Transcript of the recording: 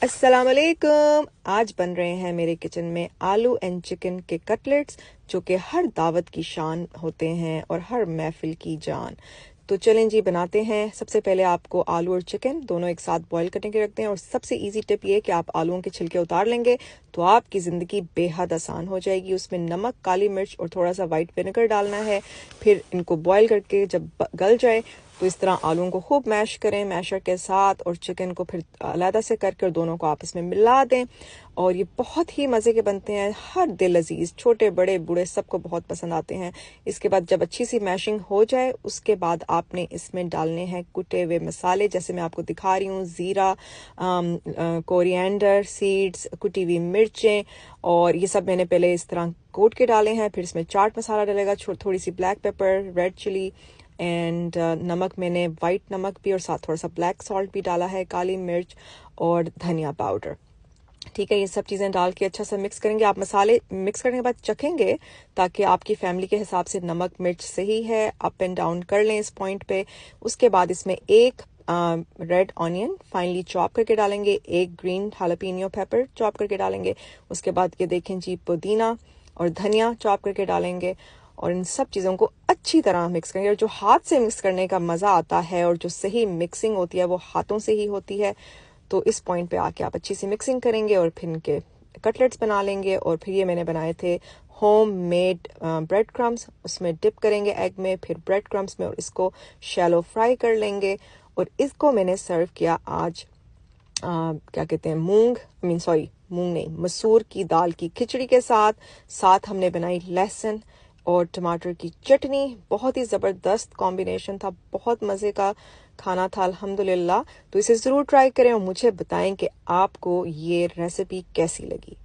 अस्सलाम वालेकुम। आज बन रहे हैं मेरे किचन में आलू एंड चिकन के कटलेट्स, जो कि हर दावत की शान होते हैं और हर महफिल की जान। तो चलें जी, बनाते हैं। सबसे पहले आपको आलू और चिकन दोनों एक साथ बॉईल करने के रखते हैं। और सबसे इजी टिप ये कि आप आलूओं के छिलके उतार लेंगे तो आपकी ज़िंदगी बेहद आसान हो जाएगी। उसमें नमक, काली मिर्च और थोड़ा सा वाइट विनेगर डालना है। फिर इनको बॉईल करके जब गल जाए तो इस तरह आलूओं को खूब मैश करें मैशर के साथ, और चिकन को फिर अलहदा से करके और दोनों को आपस में मिला दें। और ये बहुत ही मज़े के बनते हैं, हर दिल अजीज़, छोटे बड़े बूढ़े सबको बहुत पसंद आते हैं। इसके बाद जब अच्छी सी मैशिंग हो जाए उसके बाद आपने इसमें डालने हैं कुटे हुए मसाले, जैसे मैं आपको दिखा रही हूँ। ज़ीरा, कोरिएंडर सीड्स, कुटी हुई मिर्चें, और ये सब मैंने पहले इस तरह कोट के डाले हैं। फिर इसमें चाट मसाला डलेगा, थोड़ी सी black pepper, red chilli and नमक, मैंने वाइट नमक भी और साथ थोड़ा सा ब्लैक सॉल्ट भी डाला है, काली मिर्च और धनिया पाउडर। ठीक है, ये सब चीज़ें डाल के अच्छा सा मिक्स करेंगे। आप मसाले मिक्स करने के बाद चखेंगे ताकि आपकी फैमिली के हिसाब से नमक मिर्च सही है। अप एंड डाउन कर लें इस पॉइंट पे। उसके बाद इसमें एक रेड ऑनियन फाइनली चॉप करके डालेंगे, एक ग्रीन हालापिनियो पेपर चॉप करके डालेंगे। उसके बाद ये देखें जी, पुदीना और धनिया चॉप करके डालेंगे। और इन सब चीज़ों को अच्छी तरह मिक्स करेंगे। और जो हाथ से मिक्स करने का मज़ा आता है और जो सही मिक्सिंग होती है वो हाथों से ही होती है। तो इस पॉइंट पे आके आप अच्छी सी मिक्सिंग करेंगे और फिर इनके कटलेट्स बना लेंगे। और फिर ये मैंने बनाए थे होम मेड ब्रेड क्रम्स, उसमें डिप करेंगे एग में, फिर ब्रेड क्रम्स में, और इसको शैलो फ्राई कर लेंगे। और इसको मैंने सर्व किया आज क्या कहते हैं, मूंग नहीं, मसूर की दाल की खिचड़ी के साथ। साथ हमने बनाई लहसुन और टमाटर की चटनी। बहुत ही ज़बरदस्त कॉम्बिनेशन था, बहुत मज़े का खाना था अल्हम्दुलिल्लाह। तो इसे ज़रूर ट्राई करें और मुझे बताएं कि आपको ये रेसिपी कैसी लगी।